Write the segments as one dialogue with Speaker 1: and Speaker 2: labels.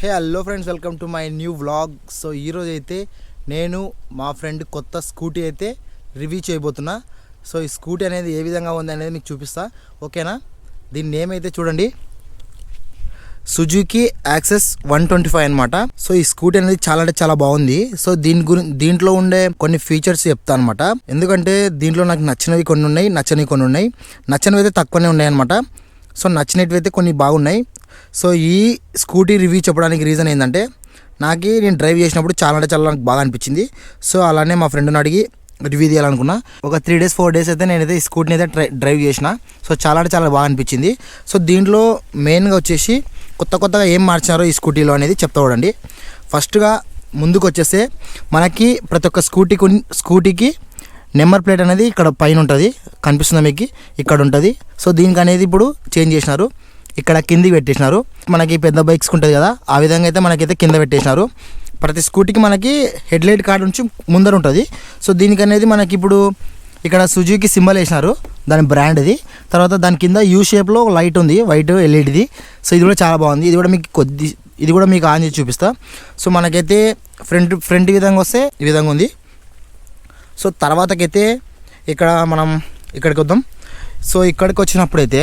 Speaker 1: Hello friends, welcome to my new vlog. So ఈరోజు అయితే నేను మా ఫ్రెండ్ కొత్త స్కూటీ అయితే రివ్యూ చేయబోతున్నా. సో ఈ స్కూటీ అనేది ఏ విధంగా ఉంది అనేది మీకు చూపిస్తా, ఓకేనా? దీని నేమ్ అయితే చూడండి, సుజుకి యాక్సెస్ 125 అనమాట. సో ఈ స్కూటీ అనేది చాలా అంటే చాలా బాగుంది. సో దీంట్లో ఉండే కొన్ని ఫీచర్స్ చెప్తా అనమాట. ఎందుకంటే దీంట్లో నాకు నచ్చినవి కొన్ని ఉన్నాయి, నచ్చనివి కొన్ని ఉన్నాయి. నచ్చనివి అయితే తక్కువనే ఉన్నాయి అనమాట. సో నచ్చినవి అయితే కొన్ని బాగున్నాయి. సో ఈ స్కూటీ రివ్యూ చెప్పడానికి రీజన్ ఏంటంటే, నేను డ్రైవ్ చేసినప్పుడు చాలా అంటే చాలా నాకు బాగా అనిపించింది. సో అలానే మా ఫ్రెండ్ని అడిగి రివ్యూ తీయాలనుకున్నా. ఒక 3 days 4 days అయితే నేనైతే ఈ స్కూటీని అయితే డ్రైవ్ చేసిన. సో చాలా అంటే చాలా బాగా అనిపించింది. సో దీంట్లో మెయిన్గా వచ్చేసి కొత్తగా ఏం మార్చారో ఈ స్కూటీలో అనేది చెప్తా చూడండి. ఫస్ట్గా ముందుకు వచ్చేస్తే మనకి ప్రతి ఒక్క స్కూటీకి నెంబర్ ప్లేట్ అనేది ఇక్కడ పైన ఉంటుంది, కనిపిస్తుంది మీకు, ఇక్కడ ఉంటుంది. సో దీనికి అనేది ఇప్పుడు చేంజ్ చేసినారు, ఇక్కడ కిందికి పెట్టేసినారు. మనకి పెద్ద బైక్స్కి ఉంటుంది కదా, ఆ విధంగా అయితే మనకైతే కింద పెట్టేసినారు. ప్రతి స్కూటీకి మనకి హెడ్లైట్ కార్డ్ నుంచి ముందర ఉంటుంది. సో దీనికి అనేది మనకి ఇప్పుడు ఇక్కడ సుజుకి సింబల్ వేసినారు, దాని బ్రాండ్ ఇది. తర్వాత దాని కింద యూ షేప్లో లైట్ ఉంది, వైట్ ఎల్ఈడిది. సో ఇది కూడా చాలా బాగుంది. ఇది కూడా మీకు ఆన్ చేసి చూపిస్తా. సో మనకైతే ఫ్రంట్ ఈ విధంగా వస్తే ఈ విధంగా ఉంది. సో తర్వాతకైతే మనం ఇక్కడికి వద్దాం. సో ఇక్కడికి వచ్చినప్పుడైతే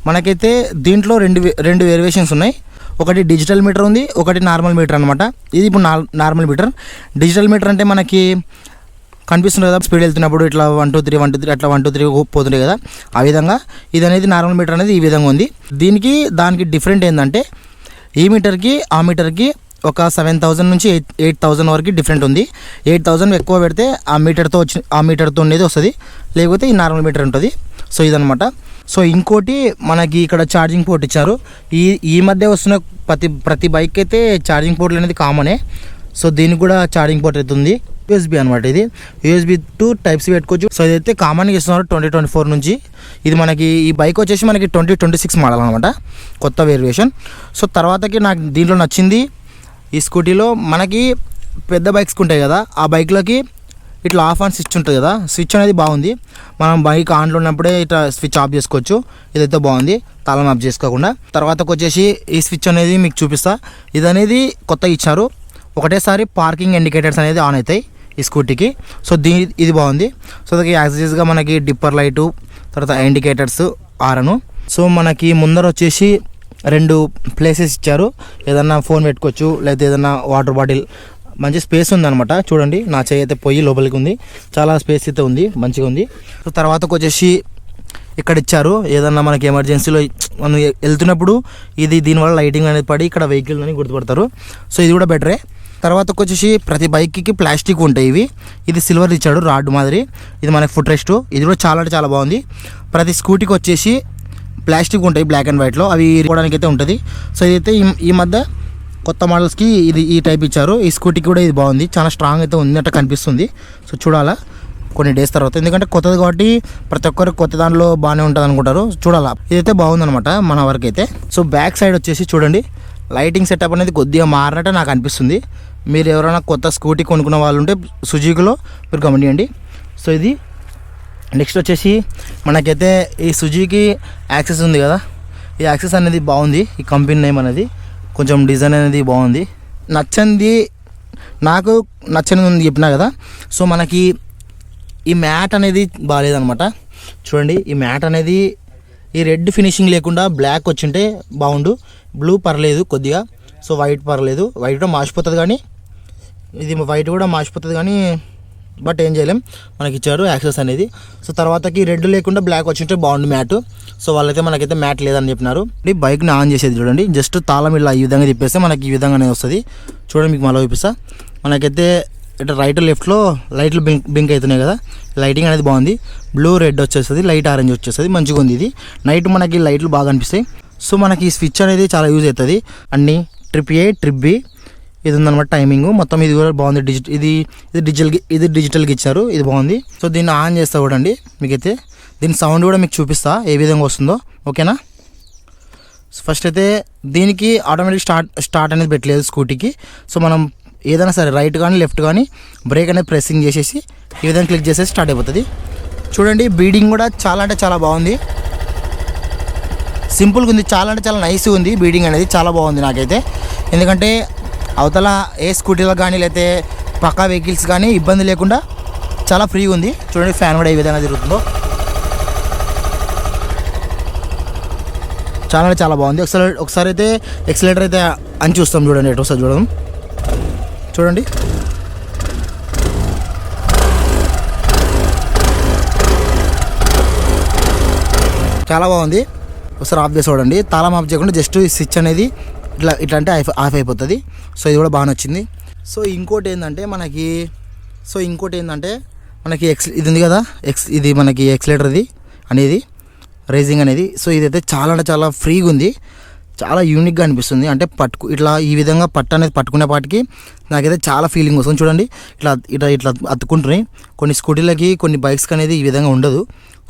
Speaker 1: మనకైతే దీంట్లో రెండు వేరియేషన్స్ ఉన్నాయి. ఒకటి డిజిటల్ మీటర్ ఉంది, ఒకటి నార్మల్ మీటర్ అనమాట. ఇది ఇప్పుడు నార్మల్ మీటర్. డిజిటల్ మీటర్ అంటే మనకి కనిపిస్తుంది కదా, స్పీడ్ వెళ్తున్నప్పుడు ఇట్లా 1 2 3 1 2 3 అట్లా 1 2 3 పోతుంటాయి కదా, ఆ విధంగా ఇది అనేది నార్మల్ మీటర్ అనేది ఈ విధంగా ఉంది. దానికి డిఫరెంట్ ఏంటంటే, ఈ మీటర్కి ఆ మీటర్కి ఒక 7,000 నుంచి 8,000 వరకు డిఫరెంట్ ఉంది. 8,000 ఎక్కువ పెడితే ఆ మీటర్తో ఉండేది వస్తుంది, లేకపోతే ఈ నార్మల్ మీటర్ ఉంటుంది. సో ఇదనమాట. సో ఇంకోటి మనకి ఇక్కడ ఛార్జింగ్ పోర్ట్ ఇచ్చారు. ఈ మధ్య వస్తున్న ప్రతి బైక్ అయితే ఛార్జింగ్ పోర్ట్లు అనేది కామనే. సో దీనికి కూడా ఛార్జింగ్ పోర్ట్ అయితే ఉంది, యూఎస్బీ అనమాట. ఇది యూఎస్బీ టు టైప్స్ పెట్టుకోవచ్చు. సో ఇదైతే కామన్గా ఇస్తున్నారు 2024 నుంచి. ఇది మనకి ఈ బైక్ వచ్చేసి మనకి 2026 మోడల్ అనమాట, కొత్త వేరియేషన్. సో తర్వాతకి నాకు దీంట్లో నచ్చింది, ఈ స్కూటీలో మనకి పెద్ద బైక్స్కి ఉంటాయి కదా, ఆ బైక్లకి ఇట్లా ఆఫ్ ఆన్ స్విచ్ ఉంటుంది కదా, స్విచ్ అనేది బాగుంది. మనం బైక్ ఆన్లో ఉన్నప్పుడే ఇట్లా స్విచ్ ఆఫ్ చేసుకోవచ్చు. ఇదైతే బాగుంది, తాళం ఆఫ్ చేసుకోకుండా. తర్వాతకు వచ్చేసి ఈ స్విచ్ అనేది మీకు చూపిస్తా. ఇది అనేది కొత్తగా ఇచ్చారు, ఒకటేసారి పార్కింగ్ ఇండికేటర్స్ అనేది ఆన్ అవుతాయి ఈ స్కూటీకి. సో ఇది బాగుంది. సో దానికి యాక్సెసరీస్గా మనకి డిప్పర్ లైటు, తర్వాత ఇండికేటర్స్ ఆరను. సో మనకి ముందర వచ్చేసి 2 ప్లేసెస్ ఇచ్చారు, ఏదన్నా ఫోన్ పెట్టుకోవచ్చు, లేకపోతే ఏదన్నా వాటర్ బాటిల్. మంచి స్పేస్ ఉందన్నమాట. చూడండి, నా చేయి అయితే పోయి లోపలికి ఉంది, చాలా స్పేస్ అయితే ఉంది, మంచిగా ఉంది. సో తర్వాతకు వచ్చేసి ఇక్కడ ఇచ్చారు, ఏదన్నా మనకి ఎమర్జెన్సీలో మనం వెళ్తున్నప్పుడు దీనివల్ల లైటింగ్ అనేది పడి ఇక్కడ వెహికల్ అని గుర్తుపడతారు. సో ఇది కూడా బెటరే. తర్వాతకు వచ్చేసి ప్రతి బైక్కి ప్లాస్టిక్ ఉంటాయి. ఇది సిల్వర్ ఇచ్చాడు, రాడ్ మాదిరి. ఇది మనకి ఫుట్ రెస్ట్. ఇది కూడా చాలా అంటే చాలా బాగుంది. ప్రతి స్కూటీకి వచ్చేసి ప్లాస్టిక్ ఉంటాయి బ్లాక్ అండ్ వైట్లో, అవి ఇరుకోవడానికి అయితే ఉంటుంది. సో ఇదైతే ఈ మధ్య కొత్త మోడల్స్కి ఈ టైప్ ఇచ్చారు. ఈ స్కూటీకి కూడా ఇది బాగుంది, చాలా స్ట్రాంగ్ అయితే ఉంది అట్లా కనిపిస్తుంది. సో చూడాలా కొన్ని డేస్ తర్వాత, ఎందుకంటే కొత్తది కాబట్టి ప్రతి ఒక్కరు కొత్త దాంట్లో బాగానే ఉంటుంది అనుకుంటారు. చూడాలా, ఇదైతే బాగుందనమాట మన వరకు అయితే. సో బ్యాక్ సైడ్ వచ్చేసి చూడండి, లైటింగ్ సెటప్ అనేది కొద్దిగా మారినట్టు నాకు అనిపిస్తుంది. మీరు ఎవరైనా కొత్త స్కూటీ కొనుక్కున్న వాళ్ళు ఉంటే సుజుకిలో మీరు గమనియండి. సో ఇది నెక్స్ట్ వచ్చేసి మనకైతే ఈ సుజుకి యాక్సెస్ ఉంది కదా, ఈ యాక్సెస్ అనేది బాగుంది. ఈ కంపెనీ నేమ్ అనేది కొంచెం డిజైన్ అనేది బాగుంది. నాకు నచ్చనిది ఉంది చెప్పినా కదా. సో మనకి ఈ మ్యాట్ అనేది బాగాలేదనమాట. చూడండి, ఈ మ్యాట్ అనేది ఈ రెడ్ ఫినిషింగ్ లేకుండా బ్లాక్ వచ్చింటే బాగుండు. బ్లూ పర్లేదు కొద్దిగా, సో వైట్ పర్లేదు. వైట్ కూడా మార్చిపోతుంది, కానీ ఇది వైట్ కూడా మార్చిపోతుంది, కానీ బట్ ఏం చేయలేం, మనకి ఇచ్చారు యాక్సెస్ అనేది. సో తర్వాతకి రెడ్ లేకుండా బ్లాక్ వచ్చింటే బాగుండు మ్యాట్. సో వాళ్ళైతే మనకైతే మ్యాట్ లేదని చెప్పినారు. బైక్ని ఆన్ చేసేది చూడండి, జస్ట్ తాళం ఇలా ఈ విధంగా తిప్పేస్తే మనకి ఈ విధంగా అనేది వస్తుంది. చూడండి, మీకు మళ్ళీ చూపిస్తా. మనకైతే ఇట్లా రైట్ లెఫ్ట్లో లైట్లు బింక్ అవుతున్నాయి కదా, లైటింగ్ అనేది బాగుంది. బ్లూ రెడ్ వచ్చేస్తుంది, లైట్ ఆరెంజ్ వచ్చేస్తుంది, మంచిగా ఉంది. ఇది నైట్ మనకి లైట్లు బాగా అనిపిస్తాయి. సో మనకి ఈ స్విచ్ అనేది చాలా యూజ్ అవుతుంది. అన్ని ట్రిప్ A ట్రిప్ B ఇది ఉందన్నమాట, టైమింగ్ మొత్తం. ఇది కూడా బాగుంది, ఇది డిజిటల్గా ఇచ్చారు, ఇది బాగుంది. సో దీన్ని ఆన్ చేస్తా చూడండి, మీకైతే దీని సౌండ్ కూడా మీకు చూపిస్తా ఏ విధంగా వస్తుందో, ఓకేనా? ఫస్ట్ అయితే దీనికి ఆటోమేటిక్ స్టార్ట్ అనేది పెట్టలేదు స్కూటీకి. సో మనం ఏదైనా సరే రైట్ కానీ లెఫ్ట్ కానీ బ్రేక్ అనేది ప్రెస్సింగ్ చేసేసి ఈ విధంగా క్లిక్ చేసేసి స్టార్ట్ అయిపోతుంది. చూడండి, బీడింగ్ కూడా చాలా అంటే చాలా బాగుంది. సింపుల్గా ఉంది, చాలా అంటే చాలా నైస్గా ఉంది. బీడింగ్ అనేది చాలా బాగుంది నాకైతే. ఎందుకంటే అవతల ఏ స్కూటీలకు కానీ లేకపోతే పక్కా వెహికల్స్ కానీ ఇబ్బంది లేకుండా చాలా ఫ్రీగా ఉంది. చూడండి ఫ్యాన్ కూడా ఏ విధంగా తిరుగుతుందో, చాలా అంటే చాలా బాగుంది. ఒకసారి అయితే ఎక్సలేటర్ అయితే అని చూస్తాం. చూడండి ఎటు ఒకసారి చూడండి. చాలా బాగుంది. ఒకసారి ఆఫ్ చేసి చూడండి. తాళం ఆఫ్ చేయకుండా జస్ట్ ఈ స్విచ్ అనేది ఇట్లా అంటే ఆఫ్ అయిపోతుంది. సో ఇది కూడా బాగా నచ్చింది. సో ఇంకోటి ఏంటంటే మనకి ఇది ఉంది కదా, ఇది మనకి ఎక్సలేటర్ ఇది అనేది రైజింగ్ అనేది. సో ఇదైతే చాలా అంటే చాలా ఫ్రీగా ఉంది, చాలా యూనిక్గా అనిపిస్తుంది. అంటే ఇట్లా ఈ విధంగా అనేది పట్టుకునే పాటికి నాకైతే చాలా ఫీలింగ్ వస్తుంది. చూడండి ఇట్లా అతుక్కుంటున్నాయి. కొన్ని స్కూటీలకి కొన్ని బైక్స్కి అనేది ఈ విధంగా ఉండదు.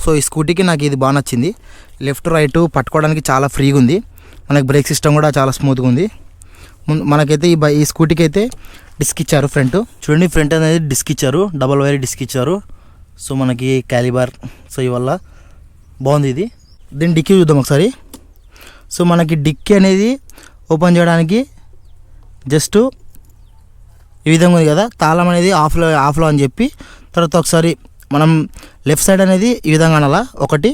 Speaker 1: సో ఈ స్కూటీకి నాకు ఇది బాగా నచ్చింది. లెఫ్ట్ రైట్ పట్టుకోవడానికి చాలా ఫ్రీగా ఉంది. మనకి బ్రేక్ సిస్టమ్ కూడా చాలా స్మూత్గా ఉంది. మనకైతే ఈ స్కూటీకి అయితే డిస్క్ ఇచ్చారు ఫ్రంట్. చూడండి ఫ్రంట్ అనేది డిస్క్ ఇచ్చారు, డబల్ వైర్ డిస్క్ ఇచ్చారు. సో మనకి క్యాలిబార్. సో ఇవల్ల బాగుంది ఇది. దీన్ని డిక్కీ చూద్దాం ఒకసారి. సో మనకి డిక్కీ అనేది ఓపెన్ చేయడానికి జస్ట్ ఈ విధంగా ఉంది కదా, తాళం అనేది ఆఫ్లో అని చెప్పి తర్వాత ఒకసారి మనం లెఫ్ట్ సైడ్ అనేది ఈ విధంగా అనాలా, 1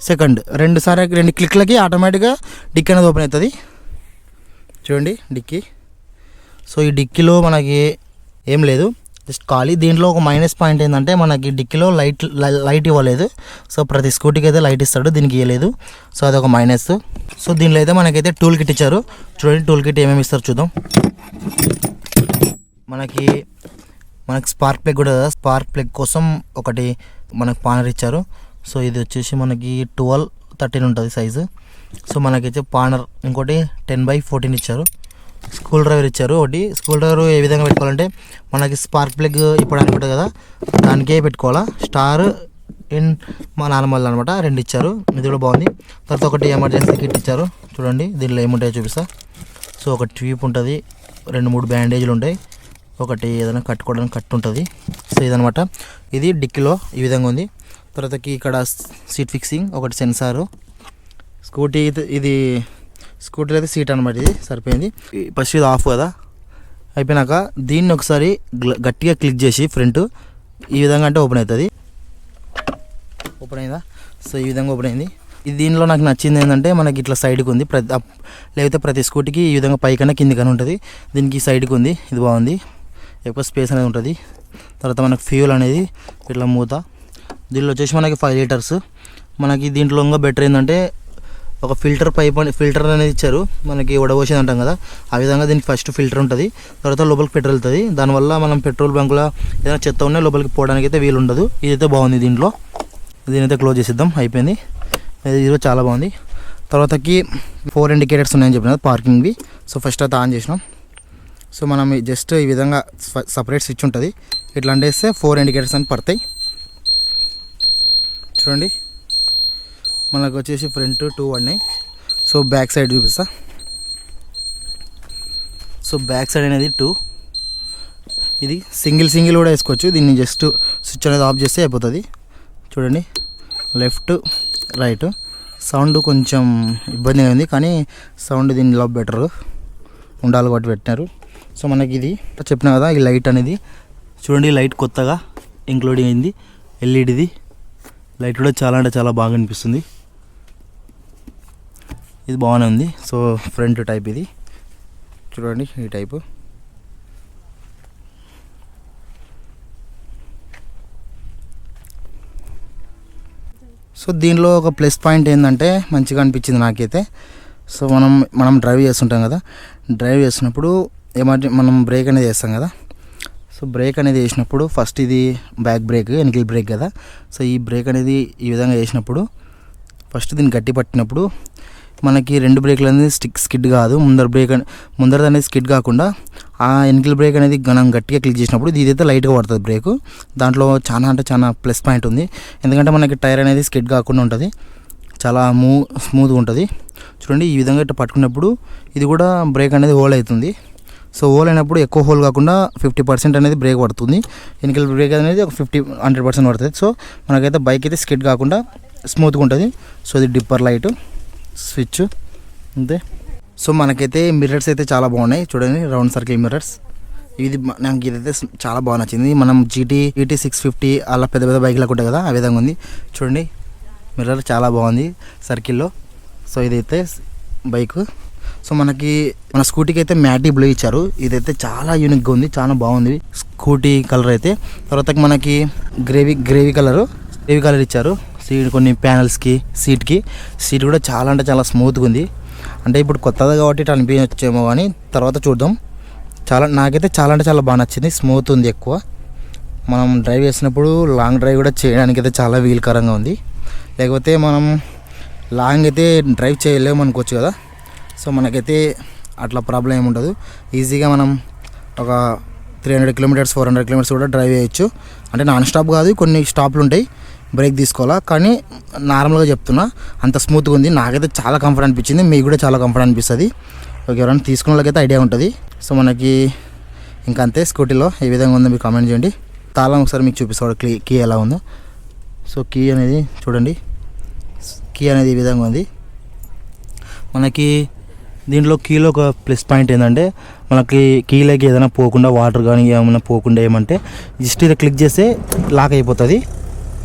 Speaker 1: సెకండ్ 2 క్లిక్లకి ఆటోమేటిక్గా డిక్కీ అనేది ఓపెన్ అవుతుంది. చూడండి డిక్కీ. సో ఈ డిక్కీలో మనకి ఏం లేదు, జస్ట్ ఖాళీ. దీంట్లో ఒక మైనస్ పాయింట్ ఏంటంటే మనకి డిక్కీలో లైట్ ఇవ్వలేదు. సో ప్రతి స్కూటీకి అయితే లైట్ ఇస్తాడు, దీనికి ఇవ్వలేదు. సో అదొక మైనస్. సో దీనిలో అయితే మనకైతే టూల్ కిట్ ఇచ్చారు. చూడండి టూల్ కిట్ ఏమేమి ఇస్తారు చూద్దాం. మనకి స్పార్క్ ప్లగ్ కూడా కదా, స్పార్క్ ప్లగ్ కోసం ఒకటి మనకు పానర్ ఇచ్చారు. సో ఇది వచ్చేసి మనకి 12-13 ఉంటుంది సైజు. సో మనకైతే పానర్ ఇంకోటి 10/14 ఇచ్చారు. స్క్రూ డ్రైవర్ ఇచ్చారు ఒకటి. స్క్రూ డ్రైవర్ ఏ విధంగా పెట్టుకోవాలంటే మనకి స్పార్క్ ప్లగ్ ఇప్పడానికి ఉంటుంది కదా, దానికే పెట్టుకోవాలా. స్టార్ ఇన్ నార్మల్ అనమాట, 2 ఇచ్చారు. ఇది కూడా బాగుంది. తర్వాత ఒకటి ఎమర్జెన్సీ కిట్ ఇచ్చారు. చూడండి దీనిలో ఏముంటాయో చూపిస్తా. సో ఒక ట్యూబ్ ఉంటుంది, 2-3 బ్యాండేజ్లు ఉంటాయి, ఒకటి ఏదైనా కట్టుకోవడానికి కట్టు ఉంటుంది. సో ఇదనమాట. ఇది డిక్కీలో ఈ విధంగా ఉంది. తర్వాతకి ఇక్కడ సీట్ ఫిక్సింగ్, ఒకటి సెన్సారు. ఇది స్కూటీలో అయితే సీట్ అనమాట, ఇది సరిపోయింది. ఫస్ట్ ఇది ఆఫ్ కదా, అయిపోయినాక దీన్ని ఒకసారి గట్టిగా క్లిక్ చేసి ఫ్రంట్ ఈ విధంగా అంటే ఓపెన్ అవుతుంది. ఓపెన్ అయిందా? సో ఈ విధంగా ఓపెన్ అయింది. దీనిలో నాకు నచ్చింది ఏంటంటే మనకి ఇట్లా సైడ్కి ఉంది, లేకపోతే ప్రతి స్కూటీకి ఈ విధంగా పైకన్నా కిందికన్నా ఉంటుంది. దీనికి సైడ్కి ఉంది, ఇది బాగుంది, ఎక్కువ స్పేస్ అనేది ఉంటుంది. తర్వాత మనకి ఫ్యూల్ అనేది ఇట్లా మూత. దీనిలో వచ్చేసి మనకి 5 లీటర్స్. మనకి దీంట్లో ఇంకా బెటర్ ఏంటంటే ఒక ఫిల్టర్ అనేది ఇచ్చారు. మనకి వడబోసేది అంటాం కదా, ఆ విధంగా దీనికి ఫస్ట్ ఫిల్టర్ ఉంటుంది, తర్వాత లోపలికి పెట్రోల్ వెళ్తుంది. దానివల్ల మనం పెట్రోల్ బంకులో ఏదైనా చెత్త ఉన్నా లోపలికి పోవడానికి అయితే వీలు ఉండదు. ఇదైతే బాగుంది. దీనైతే క్లోజ్ చేసిద్దాం, అయిపోయింది. ఇది చాలా బాగుంది. తర్వాతకి 4 ఇండికేటర్స్ ఉన్నాయని చెప్పిన పార్కింగ్వి. సో ఫస్ట్ అయితే ఆన్ చేసినాం. సో మనం జస్ట్ ఈ విధంగా సపరేట్ స్విచ్ ఉంటుంది, ఇట్లా అంటేస్తే 4 ఇండికేటర్స్ అని పడతాయి. చూడండి మనకు వచ్చేసి ఫ్రంట్ 2 ఉన్నాయి. సో బ్యాక్ సైడ్ చూపిస్తా. సో బ్యాక్ సైడ్ అనేది 2. ఇది సింగిల్ కూడా వేసుకోవచ్చు. దీన్ని జస్ట్ స్విచ్ అనేది ఆఫ్ చేస్తే అయిపోతుంది. చూడండి లెఫ్ట్ రైట్. సౌండ్ కొంచెం ఇబ్బందిగా ఉంది, కానీ సౌండ్ దీనిలో బెటర్ ఉండాలి కాబట్టి పెట్టినారు. సో మనకి ఇది చెప్పినా కదా, ఈ లైట్ అనేది చూడండి, లైట్ కొత్తగా ఇంక్లూడింగ్ అయింది. ఎల్ఈడిది లైట్ కూడా చాలా అంటే చాలా బాగా అనిపిస్తుంది. ఇది బాగానే ఉంది. సో ఫ్రంట్ టైప్ ఇది చూడండి, ఈ టైపు. సో దీనిలో ఒక ప్లస్ పాయింట్ ఏంటంటే మంచిగా అనిపించింది నాకైతే. సో మనం డ్రైవ్ చేస్తుంటాం కదా, డ్రైవ్ చేస్తున్నప్పుడు మనం బ్రేక్ అనేది వేస్తాం కదా. సో బ్రేక్ అనేది వేసినప్పుడు ఫస్ట్ ఇది బ్యాక్ బ్రేక్, వెనకల్ బ్రేక్ కదా. సో ఈ బ్రేక్ అనేది ఈ విధంగా వేసినప్పుడు ఫస్ట్ దీన్ని గట్టి పట్టినప్పుడు మనకి 2 బ్రేక్లు అనేది స్కిడ్ కాదు, ముందర అనేది స్కిడ్ కాకుండా ఆ వెనకల్ బ్రేక్ అనేది మనం గట్టిగా క్లిక్ చేసినప్పుడు ఇదైతే లైట్గా పడుతుంది బ్రేకు. దాంట్లో చాలా ప్లస్ పాయింట్ ఉంది. ఎందుకంటే మనకి టైర్ అనేది స్కిడ్ కాకుండా ఉంటుంది, చాలా స్మూత్గా ఉంటుంది. చూడండి ఈ విధంగా ఇట్లా పట్టుకున్నప్పుడు ఇది కూడా బ్రేక్ అనేది హోల్ అవుతుంది. సో హోల్ అయినప్పుడు ఎక్కువ హోల్ కాకుండా 50% అనేది బ్రేక్ పడుతుంది. వెనకల్ బ్రేక్ అనేది ఒక 100% పడుతుంది. సో మనకైతే బైక్ అయితే స్కిడ్ కాకుండా స్మూత్గా ఉంటుంది. సో ఇది డిప్పర్ లైట్ స్విచ్ అంతే. సో మనకైతే మిర్రర్స్ అయితే చాలా బాగున్నాయి చూడండి, రౌండ్ సర్కిల్ మిర్రర్స్. నాకు ఇదైతే చాలా బాగా నచ్చింది. మనం GT 650 అలా పెద్ద పెద్ద బైక్లకు ఉంటాయి కదా, ఆ విధంగా ఉంది చూడండి. మిర్రర్ చాలా బాగుంది సర్కిల్లో. సో ఇదైతే బైక్. సో మనకి మన స్కూటీకి అయితే మ్యాటీ బ్లూ ఇచ్చారు. ఇదైతే చాలా యూనిక్గా ఉంది, చాలా బాగుంది స్కూటీ కలర్ అయితే. తర్వాత మనకి గ్రేవీ కలర్ ఇచ్చారు. కొన్ని ప్యానల్స్కి సీట్ కూడా చాలా అంటే చాలా స్మూత్గా ఉంది. అంటే ఇప్పుడు కొత్తది కాబట్టి ఇట్లా అనిపించచ్చేమో కానీ తర్వాత చూద్దాం. నాకైతే చాలా అంటే చాలా బాగా నచ్చింది, స్మూత్ ఉంది ఎక్కువ. మనం డ్రైవ్ చేసినప్పుడు లాంగ్ డ్రైవ్ కూడా చేయడానికి అయితే చాలా వీలుకరంగా ఉంది. లేకపోతే మనం లాంగ్ అయితే డ్రైవ్ చేయలేము అనుకోవచ్చు కదా. సో మనకైతే అట్లా ప్రాబ్లం ఏమి ఉండదు. ఈజీగా మనం ఒక 300 కిలోమీటర్స్ 400 కిలోమీటర్స్ కూడా డ్రైవ్ చేయొచ్చు. అంటే నాన్ స్టాప్ కాదు, కొన్ని స్టాప్లు ఉంటాయి, బ్రేక్ తీసుకోవాలా. కానీ నార్మల్గా చెప్తున్నా, అంత స్మూత్గా ఉంది. నాకైతే చాలా కంఫర్ట్ అనిపించింది, మీకు కూడా చాలా కంఫర్ట్ అనిపిస్తుంది. ఓకే, ఎవరైనా తీసుకున్న వాళ్ళకైతే ఐడియా ఉంటుంది. సో మనకి ఇంకా అంతే. స్కూటీలో ఏ విధంగా ఉందో మీరు కామెంట్ చేయండి. తాళం ఒకసారి మీకు చూపిస్తాడు కీ ఎలా ఉందో. సో కీ అనేది చూడండి, కీ అనేది ఈ విధంగా ఉంది. మనకి దీంట్లో కీలో ఒక ప్లస్ పాయింట్ ఏంటంటే, మనకి కీలోకి ఏదైనా పోకుండా, వాటర్ కానీ ఏమైనా పోకుండా ఏమంటే జస్ట్ ఇది క్లిక్ చేస్తే లాక్ అయిపోతుంది.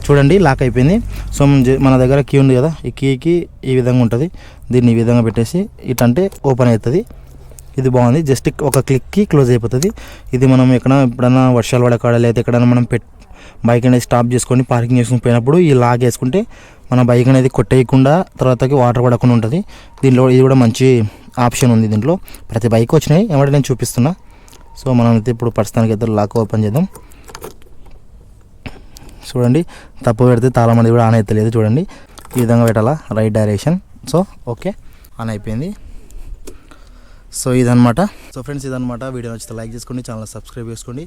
Speaker 1: చూడండి, లాక్ అయిపోయింది. సో మన దగ్గర కీ ఉంది కదా, ఈ కీకి ఈ విధంగా ఉంటుంది. దీన్ని ఈ విధంగా పెట్టేసి ఇటంటే ఓపెన్ అవుతుంది. ఇది బాగుంది, జస్ట్ ఒక క్లిక్కి క్లోజ్ అయిపోతుంది. ఇది మనం ఎప్పుడైనా వర్షాలు పడకాడ లేదా ఎక్కడైనా మనం బైక్ అనేది స్టాప్ చేసుకొని పార్కింగ్ చేసుకుని పోయినప్పుడు ఈ లాక్ వేసుకుంటే మన బైక్ అనేది కొట్టేయకుండా తర్వాతకి వాటర్ పడకుండా ఉంటుంది. దీనిలో ఇది కూడా మంచి ఆప్షన్ ఉంది. దీంట్లో ప్రతి బైక్ వచ్చినాయి ఏమంటే నేను చూపిస్తున్నా. సో మనం అయితే ఇప్పుడు ప్రస్తుతానికి అయితే లాక్ ఓపెన్ చేద్దాం. చూడండి, తప్పు పెడితే తాళం అనేది కూడా ఆన్ అవుతలేదు. చూడండి, ఈ విధంగా పెట్టాలా, right direction. So okay, on అయిపోయింది. సో ఇదనమాట. సో ఫ్రెండ్స్, ఇదనమాట. వీడియో నచ్చితే లైక్ చేసుకోండి, ఛానల్ సబ్స్క్రైబ్ చేసుకోండి.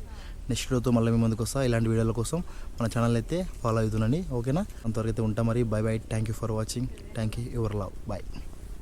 Speaker 1: నెక్స్ట్ వీడియోతో మళ్ళీ మీ ముందుకు వస్తా. ఇలాంటి వీడియోల కోసం మన ఛానల్ అయితే ఫాలో అవుతుండండి. ఓకేనా? అంతవరకు అయితే ఉంటాం మరి. Bye bye. Thank you for watching. Thank you. Your love. Bye.